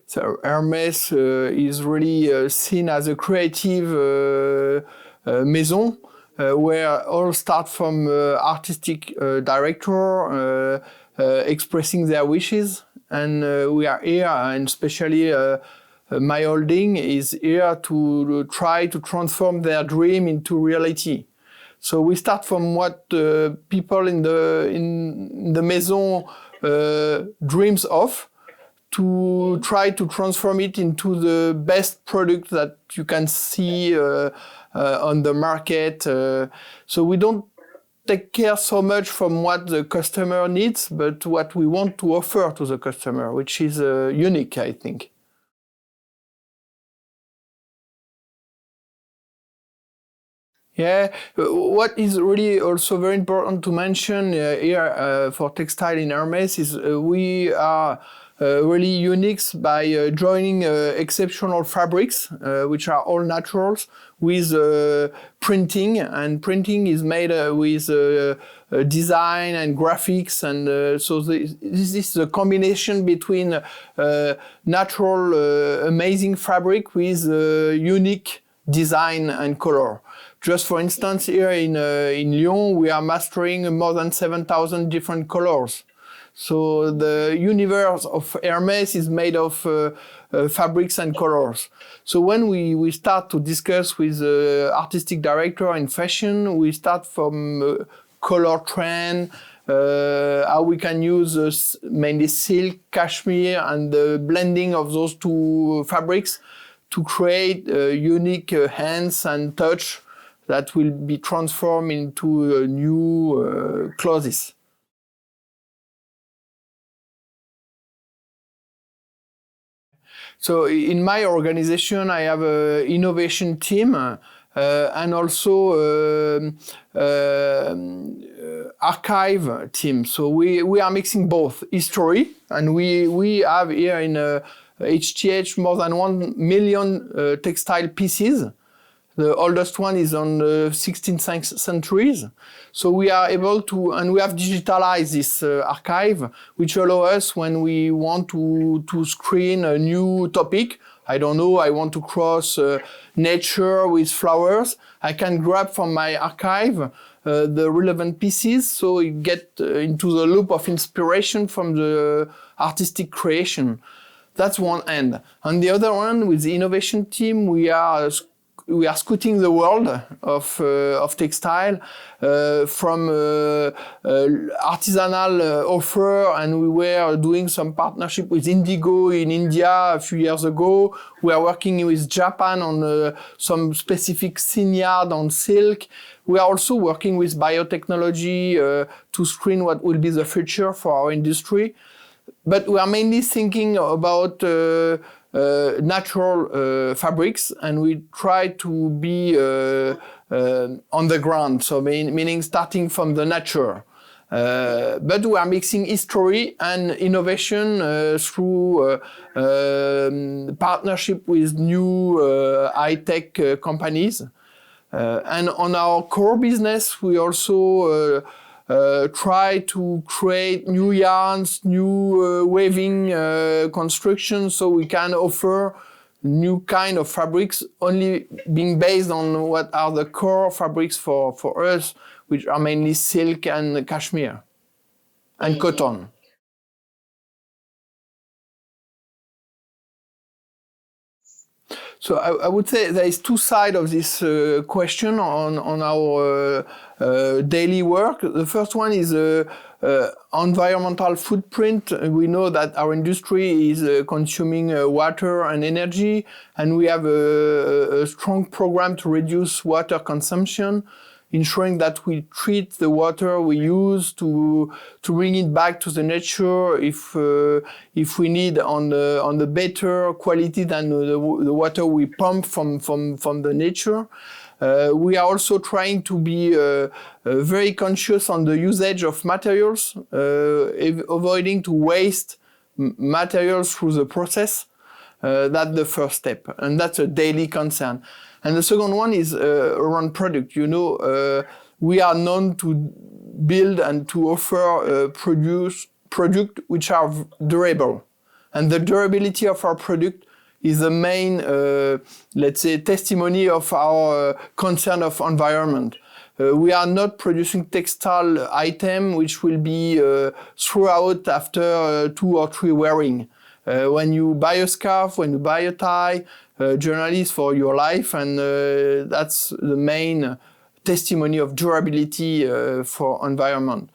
So Hermès is really seen as a creative maison where all start from artistic director expressing their wishes, and we are here, and especially my holding is here to try to transform their dream into reality. So we start from what people in the maison dreams of, to try to transform it into the best product that you can see on the market. So we don't take care so much from what the customer needs, but what we want to offer to the customer, which is unique, I think. Yeah, what is really also very important to mention here for textile in Hermès is we are really unique by joining exceptional fabrics, which are all naturals, with printing. And printing is made with design and graphics, and so this is a combination between natural, amazing fabric with unique design and color. Just for instance, here in Lyon, we are mastering more than 7,000 different colors. So the universe of Hermès is made of fabrics and colors. So when we start to discuss with artistic director in fashion, we start from color trend, how we can use mainly silk, cashmere, and the blending of those two fabrics to create unique hands and touch that will be transformed into new clothes. So in my organization, I have an innovation team and also archive team. So we are mixing both history, and we have here in HTH more than 1 million textile pieces. The oldest one is on the 16th centuries. So we are able to, and we have digitalized this archive, which allow us when we want to screen a new topic. I don't know, I want to cross nature with flowers. I can grab from my archive the relevant pieces, so you get into the loop of inspiration from the artistic creation. That's one end. On the other one, with the innovation team, we are scouting the world of textile from artisanal offer, and we were doing some partnership with Indigo in India a few years ago. We are working with Japan on some specific signiard on silk. We are also working with biotechnology to screen what will be the future for our industry. But we are mainly thinking about natural fabrics, and we try to be on the ground, so meaning starting from the nature. But we are mixing history and innovation through partnership with new high-tech companies. And on our core business, we also try to create new yarns, new weaving construction, so we can offer new kind of fabrics, only being based on what are the core fabrics for us, which are mainly silk and cashmere and cotton. So I would say there is two sides of this question on our daily work. The first one is environmental footprint. We know that our industry is consuming water and energy, and we have a strong program to reduce water consumption, ensuring that we treat the water we use to bring it back to the nature if we need on the better quality than the water we pump from the nature. We are also trying to be very conscious on the usage of materials, avoiding to waste materials through the process. That's the first step, and that's a daily concern. And the second one is around product. You know, we are known to build and to offer product which are durable. And the durability of our product is the main, let's say, testimony of our concern of environment. We are not producing textile item which will be throughout after 2 or 3 wearing. When you buy a scarf, when you buy a tie, generally it's for your life, and that's the main testimony of durability for environment.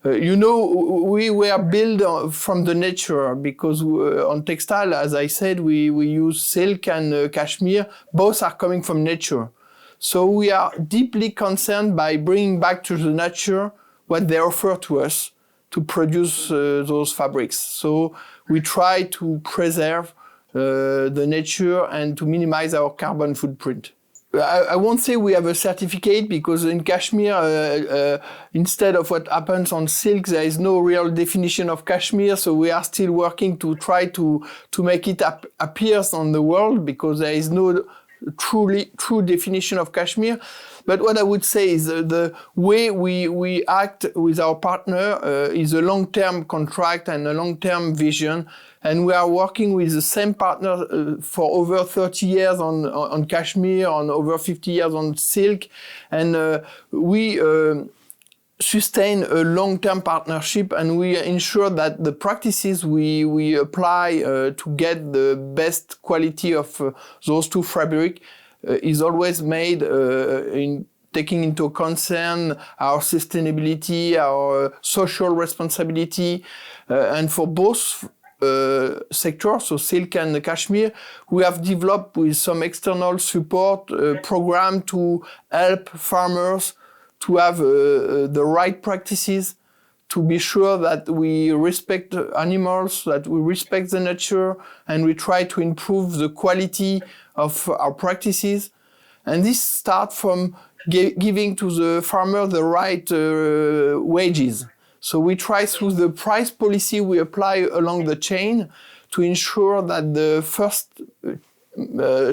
You know, we were built from the nature because on textile, as I said, we use silk and cashmere. Both are coming from nature. So we are deeply concerned by bringing back to the nature what they offer to us to produce those fabrics. So we try to preserve the nature and to minimize our carbon footprint. I won't say we have a certificate because in cashmere, instead of what happens on silk, there is no real definition of cashmere. So we are still working to try to make it appear on the world because there is no true definition of cashmere. But what I would say is the way we act with our partner is a long-term contract and a long-term vision. And we are working with the same partner for over 30 years on cashmere, on over 50 years on silk. And we sustain a long-term partnership, and we ensure that the practices we apply to get the best quality of those two fabrics is always made in taking into concern our sustainability, our social responsibility, and for both sectors, so silk and cashmere, we have developed with some external support a program to help farmers to have the right practices, to be sure that we respect animals, that we respect the nature, and we try to improve the quality of our practices. And this starts from giving to the farmer the right wages. So we try through the price policy we apply along the chain to ensure that the first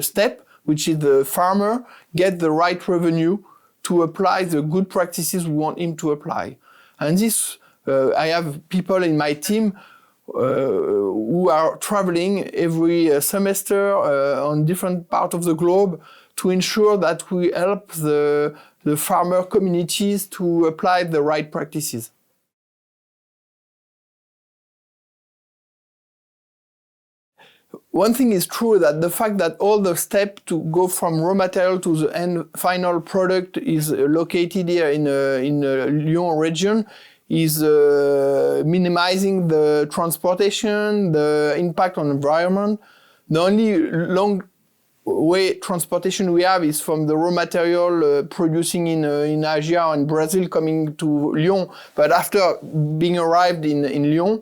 step, which is the farmer, get the right revenue to apply the good practices we want him to apply. And this, I have people in my team who are traveling every semester on different parts of the globe to ensure that we help the farmer communities to apply the right practices. One thing is true, that the fact that all the steps to go from raw material to the end final product is located here in Lyon region is minimizing the transportation, the impact on environment. The only long way transportation we have is from the raw material producing in Asia and Brazil coming to Lyon. But after being arrived in Lyon,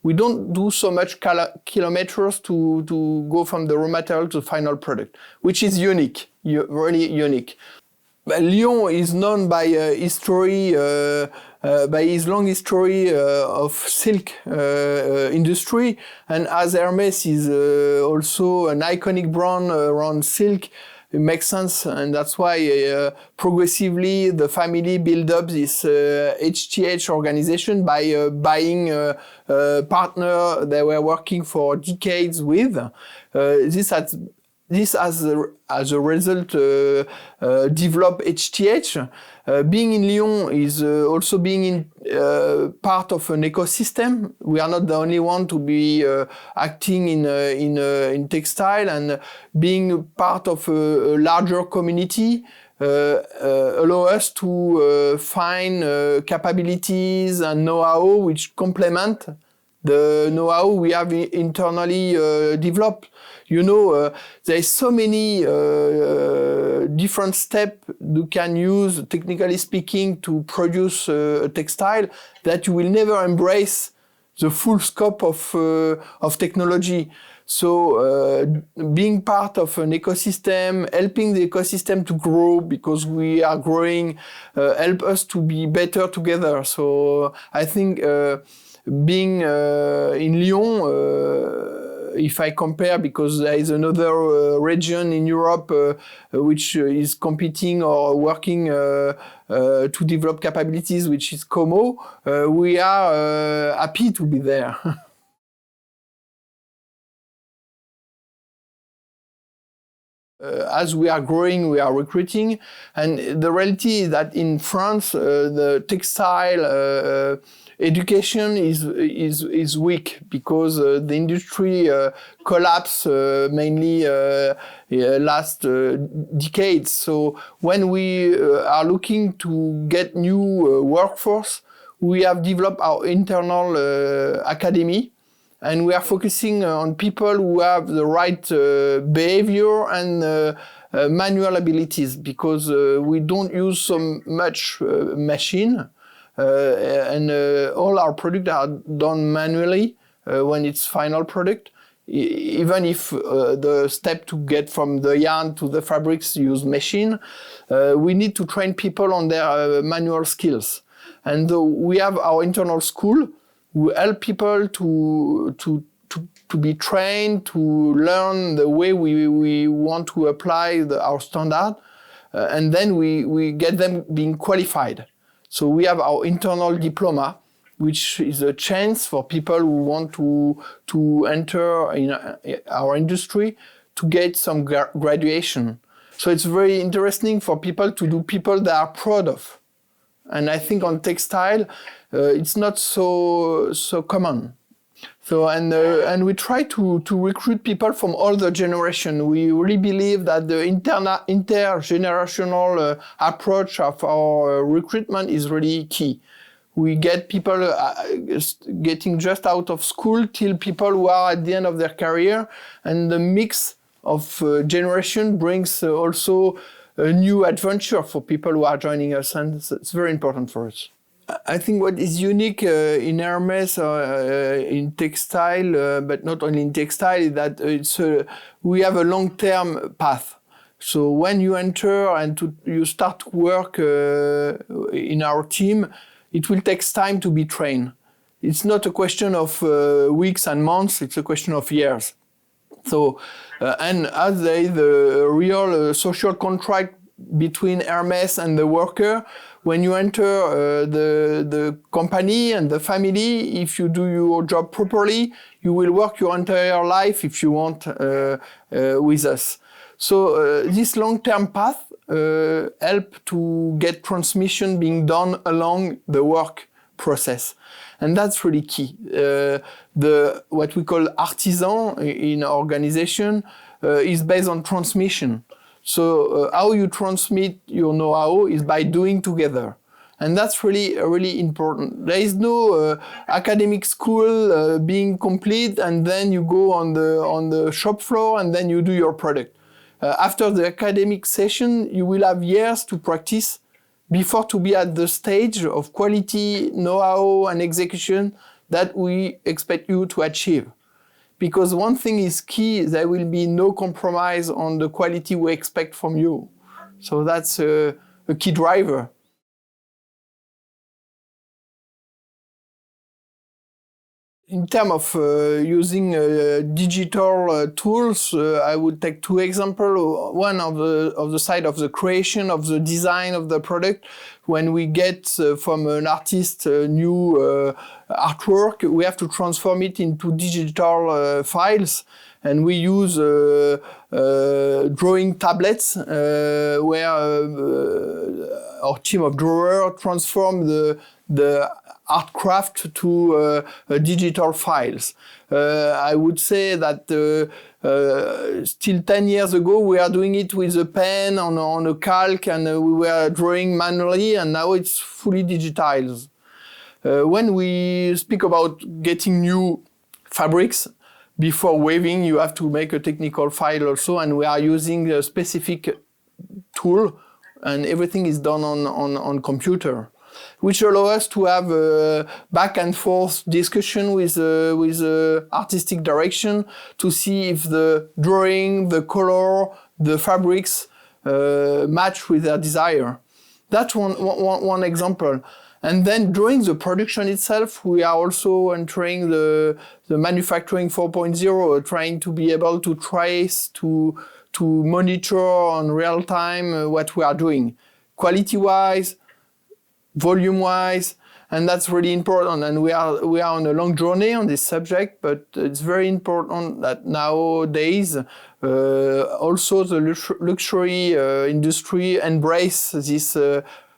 we don't do so much kilometers to go from the raw material to the final product, which is unique, really unique. But Lyon is known by history, by his long history of silk industry, and as Hermès is also an iconic brand around silk, it makes sense, and that's why progressively the family built up this HTH organization by buying a partner they were working for decades with. This as a result developed HTH. Being in Lyon is also being in part of an ecosystem. We are not the only one to be acting in textile, and being part of a larger community allow us to find capabilities and know-how which complement the know-how we have internally developed. You know, there's so many different steps you can use, technically speaking, to produce a textile that you will never embrace the full scope of technology. So being part of an ecosystem, helping the ecosystem to grow because we are growing, help us to be better together. So I think being in Lyon, if I compare, because there is another region in Europe which is competing or working to develop capabilities, which is Como, we are happy to be there. As we are growing, we are recruiting, and the reality is that in France, the textile education is weak because the industry collapsed mainly last decades. So when we are looking to get new workforce, we have developed our internal academy. And we are focusing on people who have the right behavior and manual abilities, because we don't use so much machine, and all our products are done manually when it's final product. Even if the step to get from the yarn to the fabrics use machine, we need to train people on their manual skills. And we have our internal school. We help people to be trained, to learn the way we want to apply our standard, and then we get them being qualified. So we have our internal diploma, which is a chance for people who want to enter in our industry to get some graduation. So it's very interesting for people to do people they are proud of. And I think on textile, it's not so common. So and we try to recruit people from all the generation. We really believe that the intergenerational approach of our recruitment is really key. We get people getting just out of school till people who are at the end of their career, and the mix of generation brings also a new adventure for people who are joining us, and it's very important for us. I think what is unique in Hermès, in textile, but not only in textile, is that we have a long-term path. So when you enter and you start to work in our team, it will take time to be trained. It's not a question of weeks and months, it's a question of years. So, and as there is a real social contract between Hermès and the worker, when you enter the company and the family, if you do your job properly, you will work your entire life if you want with us. So this long-term path help to get transmission being done along the work process. And that's really key. What we call artisan in our organization is based on transmission. So how you transmit your know-how is by doing together. And that's really important. There is no academic school being complete and then you go on the shop floor and then you do your product. After the academic session, you will have years to practice before to be at the stage of quality, know-how, and execution that we expect you to achieve. Because one thing is key, there will be no compromise on the quality we expect from you. So that's a key driver. In terms of using digital tools, I would take two examples. One of the side of the creation of the design of the product. When we get from an artist new artwork, we have to transform it into digital files. And we use drawing tablets where our team of drawers transform the art craft to digital files. I would say that still 10 years ago we were doing it with a pen on a calc and we were drawing manually, and now it's fully digitized. When we speak about getting new fabrics, before weaving you have to make a technical file also, and we are using a specific tool and everything is done on computer, which allow us to have a back and forth discussion with artistic direction to see if the drawing, the color, the fabrics match with their desire. That's one example. And then during the production itself, we are also entering the manufacturing 4.0, trying to be able to trace, to monitor on real time what we are doing, quality-wise, volume-wise, And that's really important. And we are on a long journey on this subject, but it's very important that nowadays also the luxury industry embrace this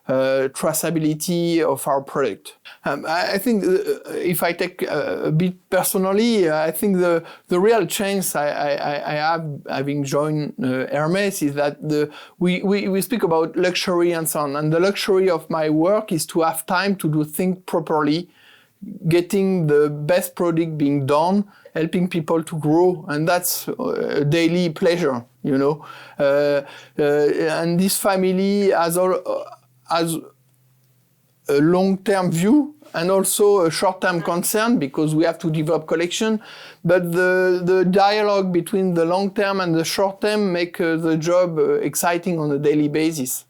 traceability of our product. I think if I take a bit personally, I think the real change I have having joined Hermès is that we speak about luxury and so on, and the luxury of my work is to have time to do things properly, getting the best product being done, helping people to grow, and that's a daily pleasure, you know. And this family has a long-term view and also a short-term concern because we have to develop collection. But the dialogue between the long-term and the short-term make the job exciting on a daily basis.